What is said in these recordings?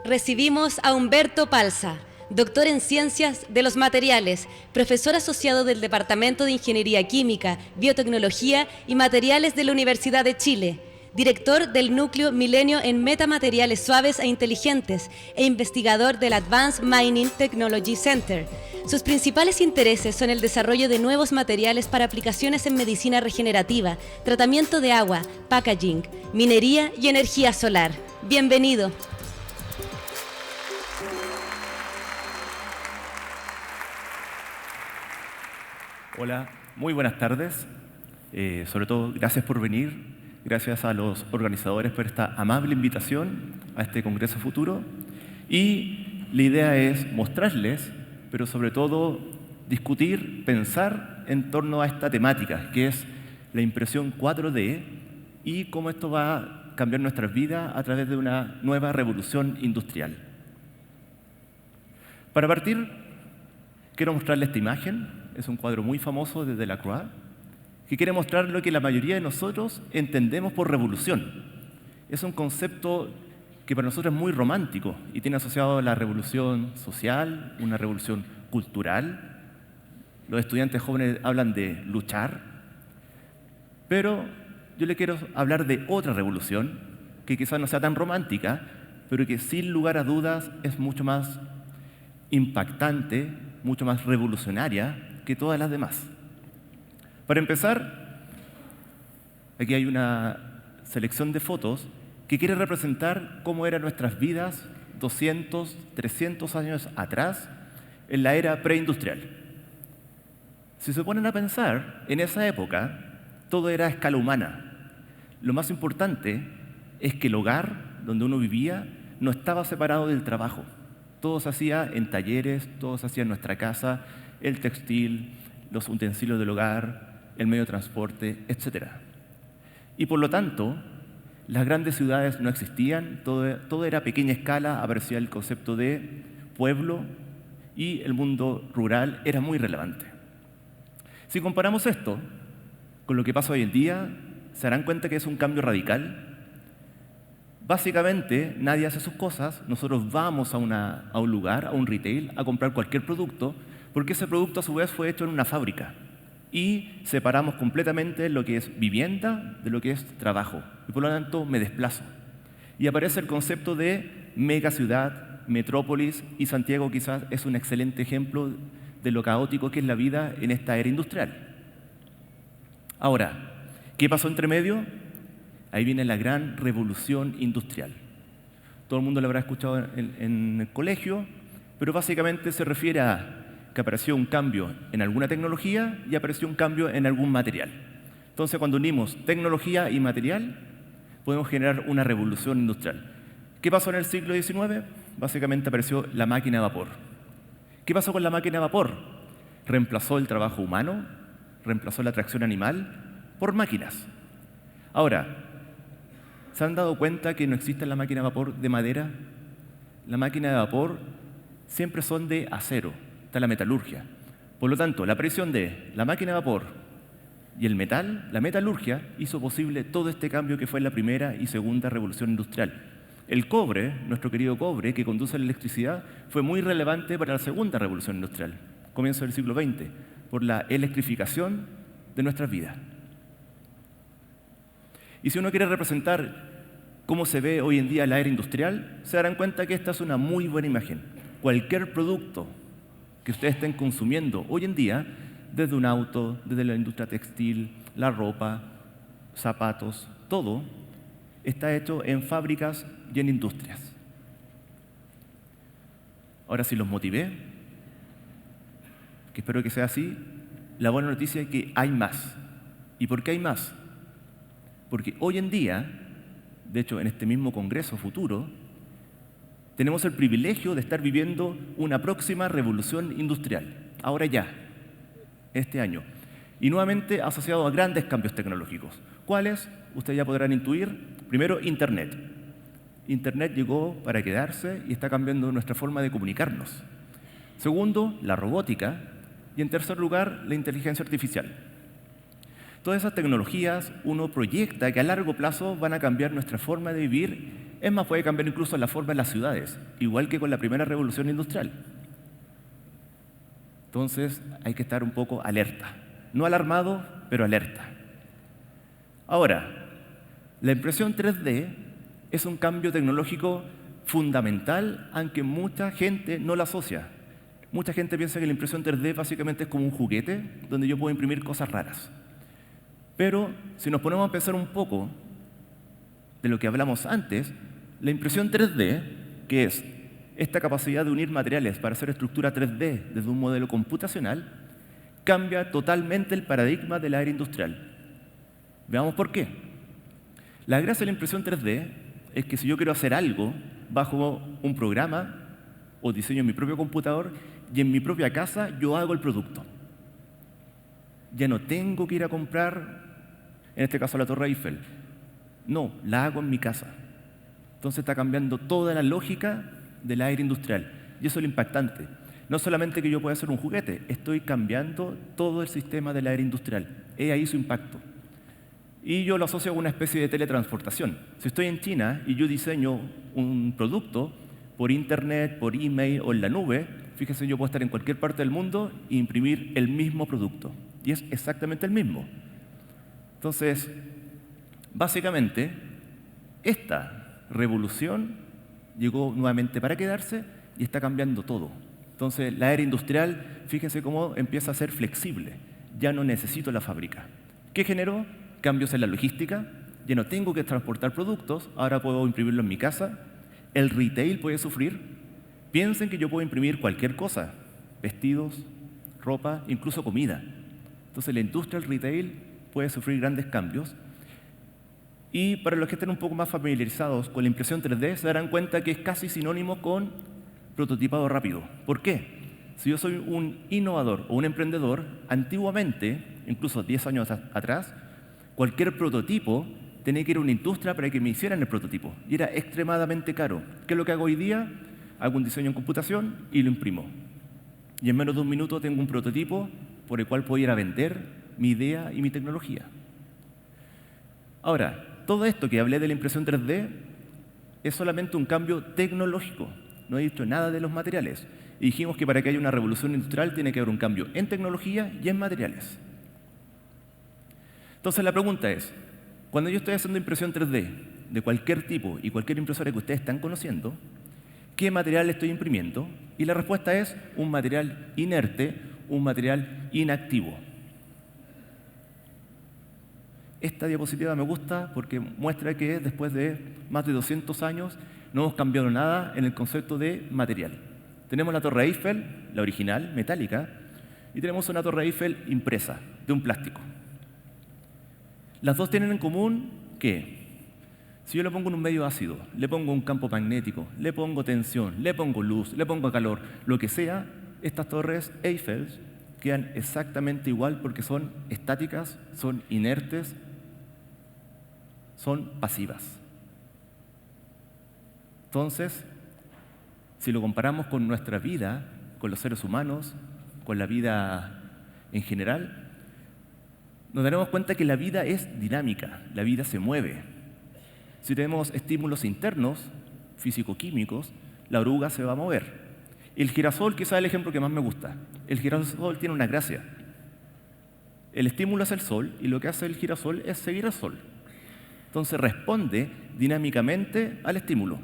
Recibimos a Humberto Palza, doctor en Ciencias de los Materiales, profesor asociado del Departamento de Ingeniería Química, Biotecnología y Materiales de la Universidad de Chile, director del Núcleo Milenio en Metamateriales Suaves e Inteligentes e investigador del Advanced Mining Technology Center. Sus principales intereses son el desarrollo de nuevos materiales para aplicaciones en medicina regenerativa, tratamiento de agua, packaging, minería y energía solar. Bienvenido. Hola, muy buenas tardes. Sobre todo, gracias por venir. Gracias a los organizadores por esta amable invitación a este Congreso Futuro. Y la idea es mostrarles, pero sobre todo discutir, pensar en torno a esta temática, que es la impresión 4D y cómo esto va a cambiar nuestras vidas a través de una nueva revolución industrial. Para partir, quiero mostrarles esta imagen. Es un cuadro muy famoso de Delacroix, que quiere mostrar lo que la mayoría de nosotros entendemos por revolución. Es un concepto que para nosotros es muy romántico y tiene asociado la revolución social, una revolución cultural. Los estudiantes jóvenes hablan de luchar, pero yo le quiero hablar de otra revolución que quizás no sea tan romántica, pero que sin lugar a dudas es mucho más impactante, mucho más revolucionaria que todas las demás. Para empezar, aquí hay una selección de fotos que quiere representar cómo eran nuestras vidas 200, 300 años atrás, en la era preindustrial. Si se ponen a pensar, en esa época todo era a escala humana. Lo más importante es que el hogar donde uno vivía no estaba separado del trabajo. Todo se hacía en talleres, todo se hacía en nuestra casa, el textil, los utensilios del hogar, el medio de transporte, etc. Y por lo tanto, las grandes ciudades no existían, todo era a pequeña escala, aparecía el concepto de pueblo y el mundo rural era muy relevante. Si comparamos esto con lo que pasa hoy en día, se darán cuenta que es un cambio radical. Básicamente, nadie hace sus cosas, nosotros vamos a un lugar, a un retail, a comprar cualquier producto, porque ese producto a su vez fue hecho en una fábrica. Y separamos completamente lo que es vivienda de lo que es trabajo. Y por lo tanto me desplazo. Y aparece el concepto de megaciudad, metrópolis, y Santiago quizás es un excelente ejemplo de lo caótico que es la vida en esta era industrial. Ahora, ¿qué pasó entre medio? Ahí viene la gran revolución industrial. Todo el mundo lo habrá escuchado en el colegio, pero básicamente se refiere a que apareció un cambio en alguna tecnología y apareció un cambio en algún material. Entonces, cuando unimos tecnología y material, podemos generar una revolución industrial. ¿Qué pasó en el siglo XIX? Básicamente apareció la máquina de vapor. ¿Qué pasó con la máquina de vapor? Reemplazó el trabajo humano, reemplazó la tracción animal por máquinas. Ahora, ¿se han dado cuenta que no existe la máquina de vapor de madera? La máquina de vapor siempre son de acero, está la metalurgia. Por lo tanto, la aparición de la máquina de vapor y el metal, la metalurgia, hizo posible todo este cambio que fue la primera y segunda revolución industrial. El cobre, nuestro querido cobre, que conduce la electricidad, fue muy relevante para la segunda revolución industrial, comienzo del siglo XX, por la electrificación de nuestras vidas. Y si uno quiere representar cómo se ve hoy en día la era industrial, se darán cuenta que esta es una muy buena imagen. Cualquier producto que ustedes estén consumiendo hoy en día, desde un auto, desde la industria textil, la ropa, zapatos, todo está hecho en fábricas y en industrias. Ahora, si los motivé, que espero que sea así, la buena noticia es que hay más. ¿Y por qué hay más? Porque hoy en día, de hecho en este mismo Congreso Futuro, tenemos el privilegio de estar viviendo una próxima revolución industrial, ahora ya, este año, y nuevamente asociado a grandes cambios tecnológicos. ¿Cuáles? Ustedes ya podrán intuir. Primero, Internet. Internet llegó para quedarse y está cambiando nuestra forma de comunicarnos. Segundo, la robótica. Y en tercer lugar, la inteligencia artificial. Todas esas tecnologías uno proyecta que a largo plazo van a cambiar nuestra forma de vivir Es más, puede cambiar incluso la forma de las ciudades, igual que con la primera revolución industrial. Entonces hay que estar un poco alerta. No alarmado, pero alerta. Ahora, la impresión 3D es un cambio tecnológico fundamental, aunque mucha gente no la asocia. Mucha gente piensa que la impresión 3D básicamente es como un juguete donde yo puedo imprimir cosas raras. Pero si nos ponemos a pensar un poco de lo que hablamos antes, la impresión 3D, que es esta capacidad de unir materiales para hacer estructura 3D desde un modelo computacional, cambia totalmente el paradigma del área industrial. Veamos por qué. La gracia de la impresión 3D es que si yo quiero hacer algo bajo un programa o diseño en mi propio computador y en mi propia casa, yo hago el producto. Ya no tengo que ir a comprar, en este caso la Torre Eiffel. No, la hago en mi casa. Entonces está cambiando toda la lógica del aire industrial. Y eso es lo impactante. No solamente que yo pueda hacer un juguete, estoy cambiando todo el sistema del aire industrial. He ahí su impacto. Y yo lo asocio a una especie de teletransportación. Si estoy en China y yo diseño un producto por internet, por email o en la nube, fíjense, yo puedo estar en cualquier parte del mundo e imprimir el mismo producto. Y es exactamente el mismo. Entonces, básicamente, esta revolución llegó nuevamente para quedarse y está cambiando todo. Entonces, la era industrial, fíjense cómo empieza a ser flexible. Ya no necesito la fábrica. ¿Qué generó? Cambios en la logística. Ya no tengo que transportar productos, ahora puedo imprimirlo en mi casa. El retail puede sufrir. Piensen que yo puedo imprimir cualquier cosa, vestidos, ropa, incluso comida. Entonces, la industria del retail puede sufrir grandes cambios. Y para los que estén un poco más familiarizados con la impresión 3D, se darán cuenta que es casi sinónimo con prototipado rápido. ¿Por qué? Si yo soy un innovador o un emprendedor, antiguamente, incluso 10 años atrás, cualquier prototipo tenía que ir a una industria para que me hicieran el prototipo. Y era extremadamente caro. ¿Qué es lo que hago hoy día? Hago un diseño en computación y lo imprimo. Y en menos de un minuto tengo un prototipo por el cual puedo ir a vender mi idea y mi tecnología. Ahora, todo esto que hablé de la impresión 3D es solamente un cambio tecnológico. No he dicho nada de los materiales. Y dijimos que para que haya una revolución industrial tiene que haber un cambio en tecnología y en materiales. Entonces la pregunta es, cuando yo estoy haciendo impresión 3D de cualquier tipo y cualquier impresora que ustedes están conociendo, ¿qué material estoy imprimiendo? Y la respuesta es un material inerte, un material inactivo. Esta diapositiva me gusta porque muestra que después de más de 200 años no hemos cambiado nada en el concepto de material. Tenemos la Torre Eiffel, la original, metálica, y tenemos una Torre Eiffel impresa, de un plástico. Las dos tienen en común que si yo le pongo en un medio ácido, le pongo un campo magnético, le pongo tensión, le pongo luz, le pongo calor, lo que sea, estas torres Eiffel quedan exactamente igual porque son estáticas, son inertes, son pasivas. Entonces, si lo comparamos con nuestra vida, con los seres humanos, con la vida en general, nos daremos cuenta que la vida es dinámica, la vida se mueve. Si tenemos estímulos internos, físico-químicos, la oruga se va a mover. El girasol, quizás es el ejemplo que más me gusta. El girasol tiene una gracia. El estímulo es el sol y lo que hace el girasol es seguir al sol. Entonces responde dinámicamente al estímulo.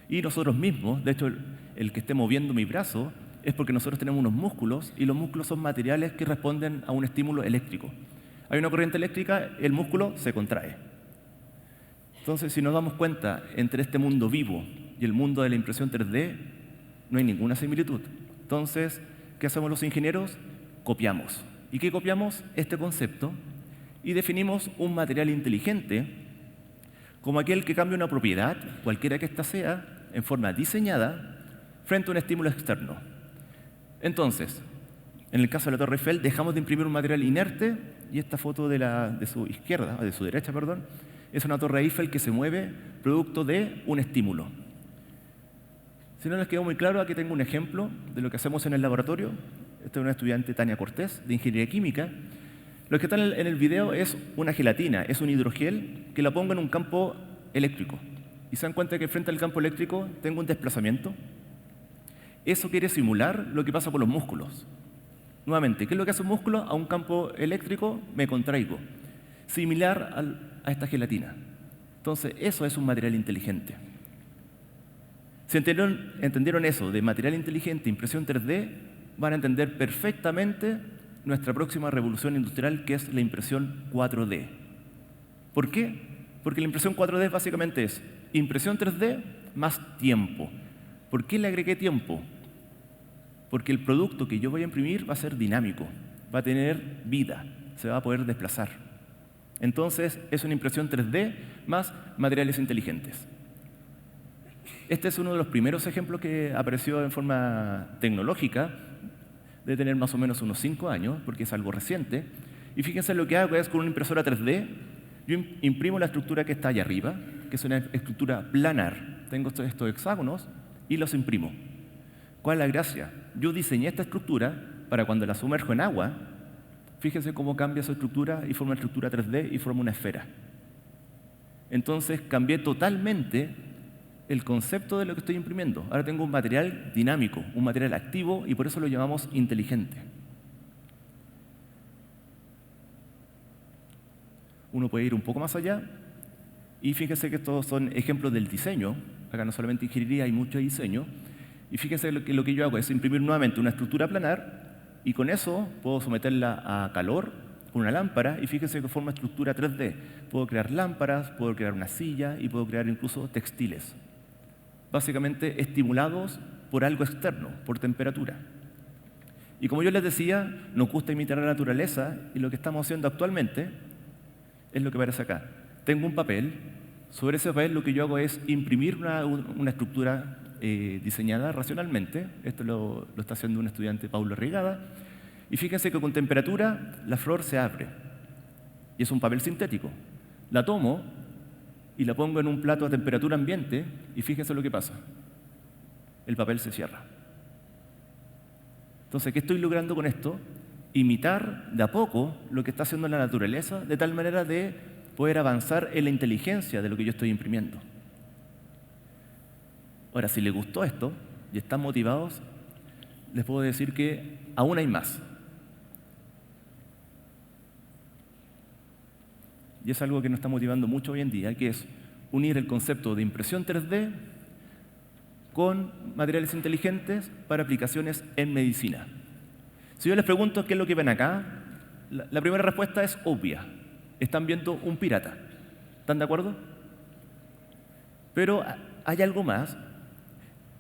Y nosotros mismos, de hecho, el que esté moviendo mi brazo es porque nosotros tenemos unos músculos y los músculos son materiales que responden a un estímulo eléctrico. Hay una corriente eléctrica, el músculo se contrae. Entonces, si nos damos cuenta entre este mundo vivo y el mundo de la impresión 3D, no hay ninguna similitud. Entonces, ¿qué hacemos los ingenieros? Copiamos. ¿Y qué copiamos? Este concepto y definimos un material inteligente como aquel que cambia una propiedad, cualquiera que ésta sea, en forma diseñada, frente a un estímulo externo. Entonces, en el caso de la Torre Eiffel, dejamos de imprimir un material inerte y esta foto de su izquierda, o de su derecha, perdón, es una Torre Eiffel que se mueve producto de un estímulo. Si no les quedó muy claro, aquí tengo un ejemplo de lo que hacemos en el laboratorio. Esta es una estudiante, Tania Cortés, de Ingeniería Química. Lo que está en el video es una gelatina, es un hidrogel que la pongo en un campo eléctrico. y se dan cuenta que frente al campo eléctrico tengo un desplazamiento. Eso quiere simular lo que pasa con los músculos. Nuevamente, ¿qué es lo que hace un músculo? A un campo eléctrico me contraigo. Similar a esta gelatina. Entonces, eso es un material inteligente. Si entendieron eso de material inteligente, impresión 3D, van a entender perfectamente nuestra próxima revolución industrial, que es la impresión 4D. ¿Por qué? Porque la impresión 4D básicamente es impresión 3D más tiempo. ¿Por qué le agregué tiempo? Porque el producto que yo voy a imprimir va a ser dinámico, va a tener vida, se va a poder desplazar. Entonces, es una impresión 3D más materiales inteligentes. Este es uno de los primeros ejemplos que apareció en forma tecnológica, de tener más o menos unos 5 años, porque es algo reciente. Y fíjense lo que hago es con una impresora 3D, yo imprimo la estructura que está allá arriba, que es una estructura planar. Tengo estos hexágonos y los imprimo. ¿Cuál es la gracia? Yo diseñé esta estructura para cuando la sumerjo en agua, fíjense cómo cambia su estructura y forma una estructura 3D y forma una esfera. Entonces cambié totalmente el concepto de lo que estoy imprimiendo. Ahora tengo un material dinámico, un material activo, y por eso lo llamamos inteligente. Uno puede ir un poco más allá, y fíjense que estos son ejemplos del diseño. Acá no solamente ingeniería, hay mucho diseño. Y fíjense que lo que yo hago es imprimir nuevamente una estructura planar, y con eso puedo someterla a calor con una lámpara, y fíjense que forma estructura 3D. Puedo crear lámparas, puedo crear una silla, y puedo crear incluso textiles. Básicamente estimulados por algo externo, por temperatura. Y como yo les decía, nos gusta imitar la naturaleza, y lo que estamos haciendo actualmente es lo que aparece acá. Tengo un papel, sobre ese papel lo que yo hago es imprimir una estructura diseñada racionalmente. Esto lo está haciendo un estudiante, Paulo Regada, y fíjense que con temperatura la flor se abre, y es un papel sintético. La tomo y la pongo en un plato a temperatura ambiente, y fíjense lo que pasa. El papel se cierra. Entonces, ¿qué estoy logrando con esto? Imitar de a poco lo que está haciendo la naturaleza, de tal manera de poder avanzar en la inteligencia de lo que yo estoy imprimiendo. Ahora, si les gustó esto y están motivados, les puedo decir que aún hay más. Y es algo que nos está motivando mucho hoy en día, que es unir el concepto de impresión 3D con materiales inteligentes para aplicaciones en medicina. Si yo les pregunto qué es lo que ven acá, la primera respuesta es obvia. Están viendo un pirata. ¿Están de acuerdo? Pero hay algo más.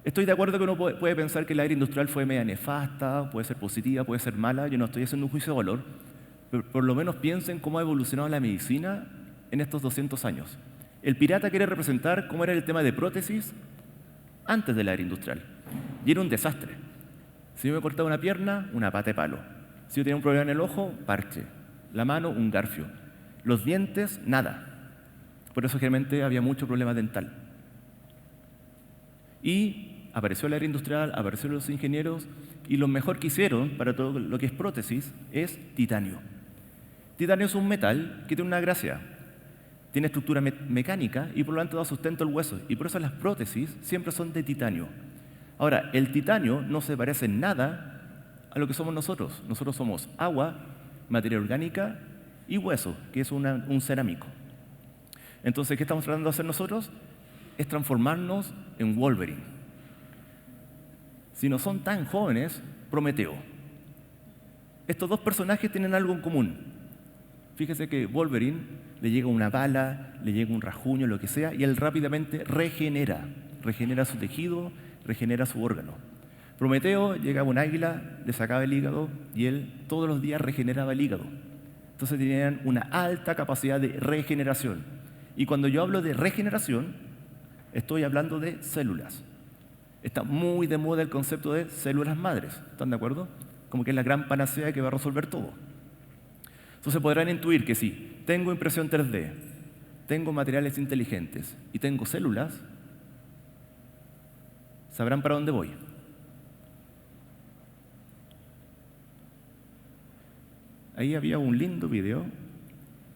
Estoy de acuerdo que uno puede pensar que la era industrial fue media nefasta, puede ser positiva, puede ser mala. Yo no estoy haciendo un juicio de valor, pero por lo menos piensen cómo ha evolucionado la medicina en estos 200 años. El pirata quiere representar cómo era el tema de prótesis antes de la era industrial. Y era un desastre. Si yo me cortaba una pierna, una pata de palo. Si yo tenía un problema en el ojo, parche. La mano, un garfio. Los dientes, nada. Por eso generalmente había mucho problema dental. Y apareció la era industrial, aparecieron los ingenieros, y lo mejor que hicieron para todo lo que es prótesis es titanio. Titanio es un metal que tiene una gracia. Tiene estructura mecánica y por lo tanto da sustento al hueso. Y por eso las prótesis siempre son de titanio. Ahora, el titanio no se parece en nada a lo que somos nosotros. Nosotros somos agua, materia orgánica y hueso, que es un cerámico. Entonces, ¿qué estamos tratando de hacer nosotros? Es transformarnos en Wolverine. Si no son tan jóvenes, Prometeo. Estos dos personajes tienen algo en común. Fíjese que Wolverine le llega una bala, le llega un rasguño, lo que sea, y él rápidamente regenera su tejido, regenera su órgano. Prometeo llegaba un águila, le sacaba el hígado y él todos los días regeneraba el hígado. Entonces tenían una alta capacidad de regeneración. Y cuando yo hablo de regeneración, estoy hablando de células. Está muy de moda el concepto de células madres, ¿están de acuerdo? Como que es la gran panacea que va a resolver todo. Entonces podrán intuir que si tengo impresión 3D, tengo materiales inteligentes y tengo células, sabrán para dónde voy. Ahí había un lindo video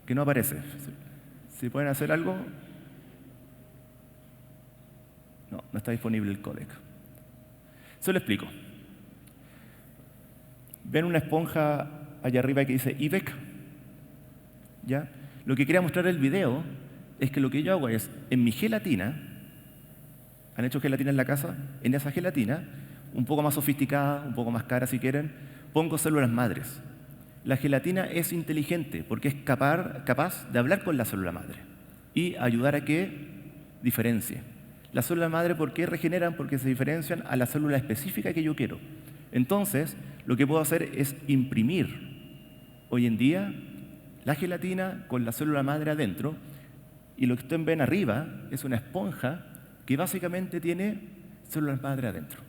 que no aparece. Si pueden hacer algo. No está disponible el códec. Se lo explico. ¿Ven una esponja allá arriba que dice IBEC? ¿Ya? Lo que quería mostrar en el video es que lo que yo hago es, en mi gelatina, ¿han hecho gelatina en la casa? En esa gelatina, un poco más sofisticada, un poco más cara si quieren, pongo células madres. La gelatina es inteligente porque es capaz de hablar con la célula madre y ayudar a que diferencie. Las células madre, ¿por qué regeneran? Porque se diferencian a la célula específica que yo quiero. Entonces, lo que puedo hacer es imprimir hoy en día la gelatina con la célula madre adentro, y lo que ustedes ven arriba es una esponja que básicamente tiene células madre adentro.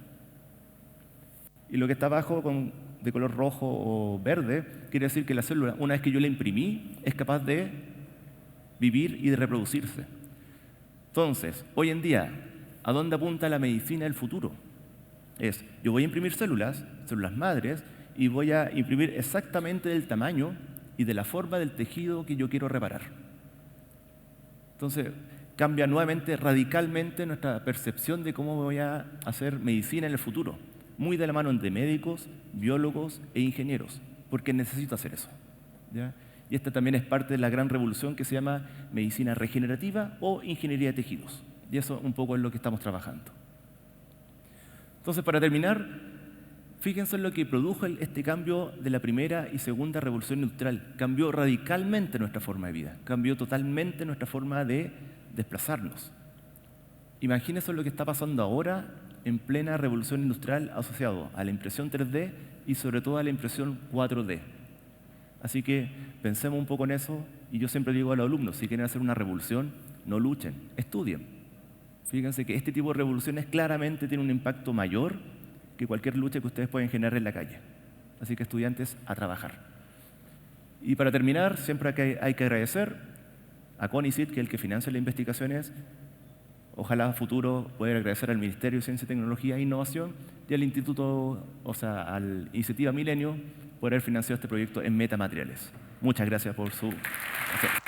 Y lo que está abajo de color rojo o verde quiere decir que la célula, una vez que yo la imprimí, es capaz de vivir y de reproducirse. Entonces, hoy en día, ¿a dónde apunta la medicina del futuro? Yo voy a imprimir células madres, y voy a imprimir exactamente del tamaño y de la forma del tejido que yo quiero reparar. Entonces, cambia nuevamente, radicalmente, nuestra percepción de cómo voy a hacer medicina en el futuro. Muy de la mano de médicos, biólogos e ingenieros, porque necesito hacer eso, ¿ya? Y esta también es parte de la gran revolución que se llama medicina regenerativa o ingeniería de tejidos. Y eso un poco es lo que estamos trabajando. Entonces, para terminar, fíjense en lo que produjo este cambio de la primera y segunda revolución industrial. Cambió radicalmente nuestra forma de vida, cambió totalmente nuestra forma de desplazarnos. Imagínense lo que está pasando ahora en plena revolución industrial asociado a la impresión 3D y sobre todo a la impresión 4D. Así que pensemos un poco en eso, y yo siempre digo a los alumnos, si quieren hacer una revolución, no luchen, estudien. Fíjense que este tipo de revoluciones claramente tiene un impacto mayor que cualquier lucha que ustedes pueden generar en la calle. Así que estudiantes, a trabajar. Y para terminar, siempre hay que agradecer a CONICYT, que es el que financia las investigaciones. Ojalá a futuro poder agradecer al Ministerio de Ciencia, Tecnología e Innovación y al Instituto, al Iniciativa Milenio, por haber financiado este proyecto en Metamateriales. Muchas gracias por su atención.